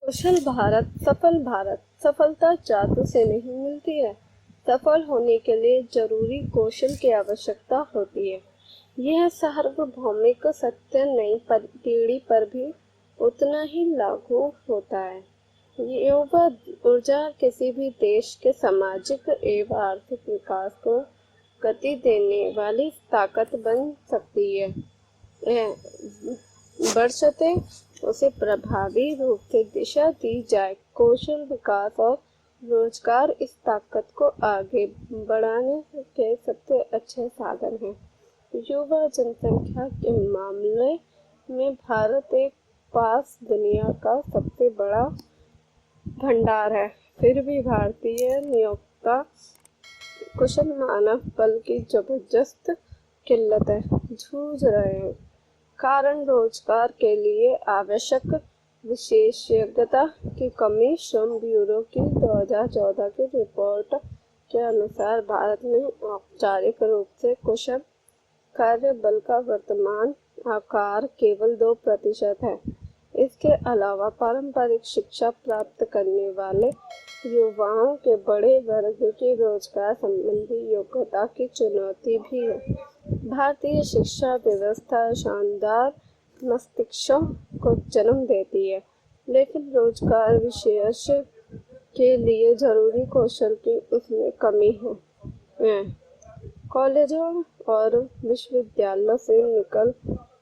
कुशल भारत, सफल भारत। सफलता जादू से नहीं मिलती है। सफल होने के लिए जरूरी कौशल की आवश्यकता होती है। यह सार्वभौमिक सत्य नई पीढ़ी पर भी उतना ही लागू होता है। युवा ऊर्जा किसी भी देश के सामाजिक एवं आर्थिक विकास को गति देने वाली ताकत बन सकती है। बशर्ते उसे प्रभावी रूप से दिशा दी जाए। कौशल विकास और रोजगार इस ताकत को आगे बढ़ाने के सबसे अच्छे साधन हैं। युवा जनसंख्या के मामले में भारत एक पास दुनिया का सबसे बड़ा भंडार है। फिर भी भारतीय नियोक्ता कुशल मानव बल की जबरदस्त किल्लत है जूझ रहे हैं। कारण रोजगार के लिए आवश्यक विशेषज्ञता की कमी। श्रम ब्यूरो की 2014 की रिपोर्ट के अनुसार भारत में औपचारिक रूप से कुशल कार्य बल का वर्तमान आकार केवल 2% है। इसके अलावा पारंपरिक शिक्षा प्राप्त करने वाले युवाओं के बड़े वर्ग की रोजगार संबंधी योग्यता की चुनौती भी है। भारतीय शिक्षा व्यवस्था शानदार मस्तिष्कों को जन्म देती है, लेकिन रोजगार विशेष के लिए जरूरी कौशल की उसमें कमी है। कॉलेजों और विश्वविद्यालयों से निकल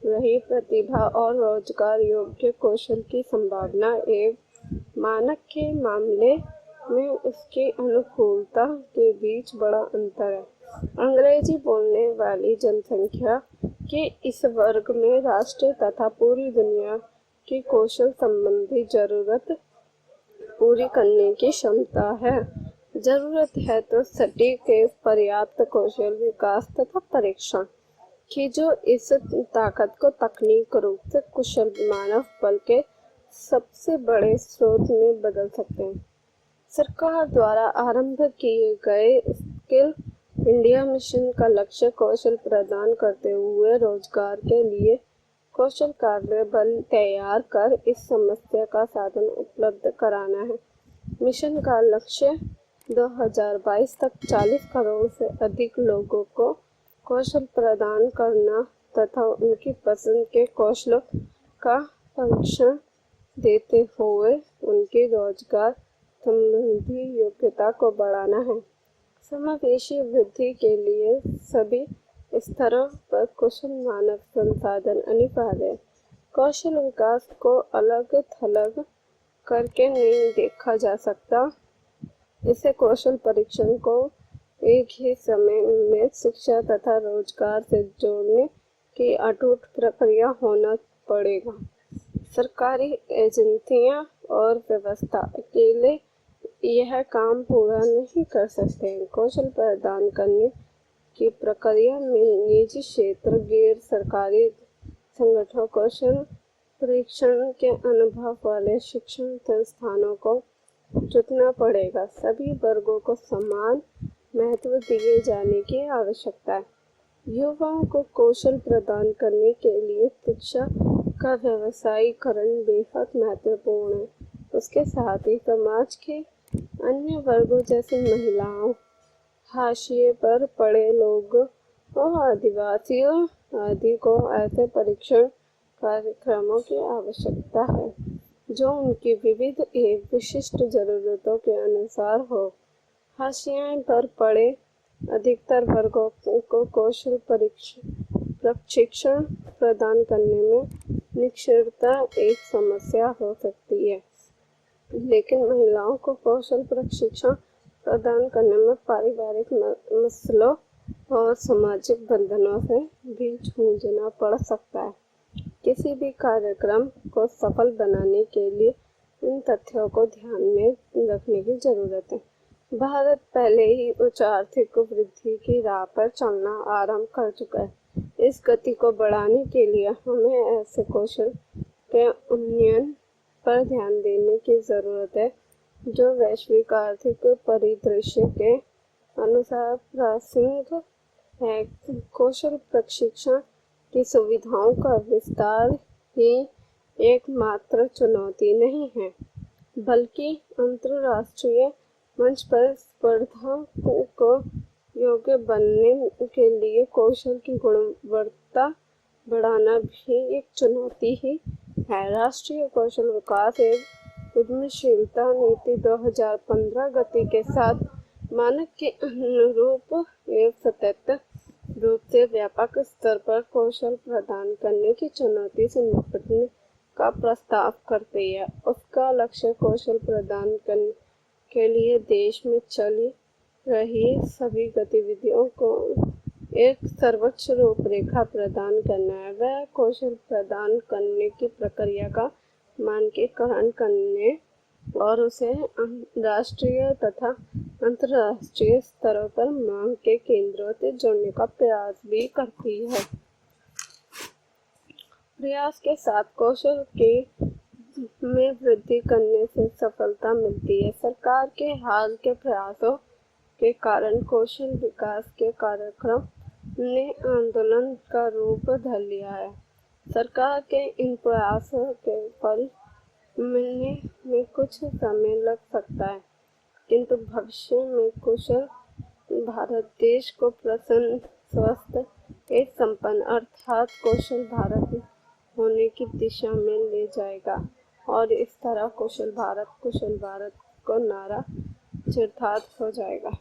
रही प्रतिभा और रोजगार योग्य कौशल की संभावना एवं मानक के मामले में उसकी अनुकूलता के बीच बड़ा अंतर है। अंग्रेजी बोलने वाली जनसंख्या के इस वर्ग में राष्ट्र तथा पूरी दुनिया की कौशल संबंधी जरूरत पूरी करने की क्षमता है। जरूरत है तो सटीक पर्याप्त कौशल विकास तथा परीक्षण की, जो इस ताकत को तकनीक रूप से कुशल मानव बल के सबसे बड़े स्रोत में बदल सकते हैं। सरकार द्वारा आरंभ किए गए स्किल इंडिया मिशन का लक्ष्य कौशल प्रदान करते हुए रोजगार के लिए कौशल कार्य बल तैयार कर इस समस्या का साधन उपलब्ध कराना है। मिशन का लक्ष्य 2022 तक 40 करोड़ से अधिक लोगों को कौशल प्रदान करना तथा उनकी पसंद के कौशलों का प्रशिक्षण देते हुए उनकी रोजगार संबंधी योग्यता को बढ़ाना है। समावेशी वृद्धि के लिए सभी स्तरों पर कुशल मानव संसाधन अनिवार्य है। कौशल विकास को अलग थलग करके नहीं देखा जा सकता। इसे कौशल परीक्षण को एक ही समय में शिक्षा तथा रोजगार से जोड़ने की अटूट प्रक्रिया होना पड़ेगा। सरकारी एजेंसियां और व्यवस्था अकेले यह काम पूरा नहीं कर सकते हैं। कौशल प्रदान करने की प्रक्रिया में निजी क्षेत्र, गैर सरकारी संगठनों, कौशल परीक्षण के अनुभव वाले शिक्षण संस्थानों को जुटना पड़ेगा। सभी वर्गों को समान महत्व दिए जाने की आवश्यकता है। युवाओं को कौशल प्रदान करने के लिए शिक्षा का व्यवसायीकरण बेहद महत्वपूर्ण है। उसके साथ ही समाज के अन्य वर्गों जैसे महिलाओं, हाशिए पर पड़े लोग और आदिवासियों आदि को ऐसे परीक्षण कार्यक्रमों की आवश्यकता है जो उनकी विविध एवं विशिष्ट जरूरतों के अनुसार हो। हाशिए पर पड़े अधिकतर वर्गों को कौशल प्रशिक्षण प्रदान करने में निरक्षरता एक समस्या हो सकती है, लेकिन महिलाओं को कौशल प्रशिक्षण प्रदान करने में पारिवारिक मसलों और सामाजिक बंधनों से भी जूझना पड़ सकता है। किसी भी कार्यक्रम को सफल बनाने के लिए इन तथ्यों को ध्यान में रखने की जरूरत है। भारत पहले ही उच्च आर्थिक वृद्धि की राह पर चलना आरंभ कर चुका है। इस गति को बढ़ाने के लिए हमें ऐसे कौशल के उन्नयन पर ध्यान देने की जरूरत है जो वैश्विक आर्थिक परिदृश्य के अनुसार प्रासंगिक है। कौशल प्रशिक्षण की सुविधाओं का विस्तार ही एकमात्र चुनौती नहीं है, बल्कि अंतरराष्ट्रीय मंच पर स्पर्धा को योग्य बनने के लिए कौशल की गुणवत्ता बढ़ाना भी एक चुनौती ही है। राष्ट्रीय कौशल विकास एवं उद्यमशीलता नीति 2015 गति के साथ मानक के अनुरूप एवं सतत रूप से व्यापक स्तर पर कौशल प्रदान करने की चुनौती से निपटने का प्रस्ताव करती है। उसका लक्ष्य कौशल प्रदान करने के लिए देश में चली रही सभी गतिविधियों को एक सर्वोच्च रूपरेखा प्रदान करना है। वह कौशल प्रदान करने की प्रक्रिया का मानकीकरण करने और उसे राष्ट्रीय तथा अंतर्राष्ट्रीय स्तरों पर मांग के केंद्रों से जोड़ने का प्रयास भी करती है। प्रयास के साथ कौशल के में वृद्धि करने से सफलता मिलती है। सरकार के हाल के प्रयासों के कारण कौशल विकास के कार्यक्रम ने आंदोलन का रूप धर लिया है। सरकार के इन प्रयासों के फल मिलने में कुछ समय लग सकता है, किंतु भविष्य में कुशल भारत देश को प्रसन्न, स्वस्थ एवं संपन्न अर्थात कौशल भारत होने की दिशा में ले जाएगा और इस तरह कुशल भारत को नारा चरितार्थ हो जाएगा।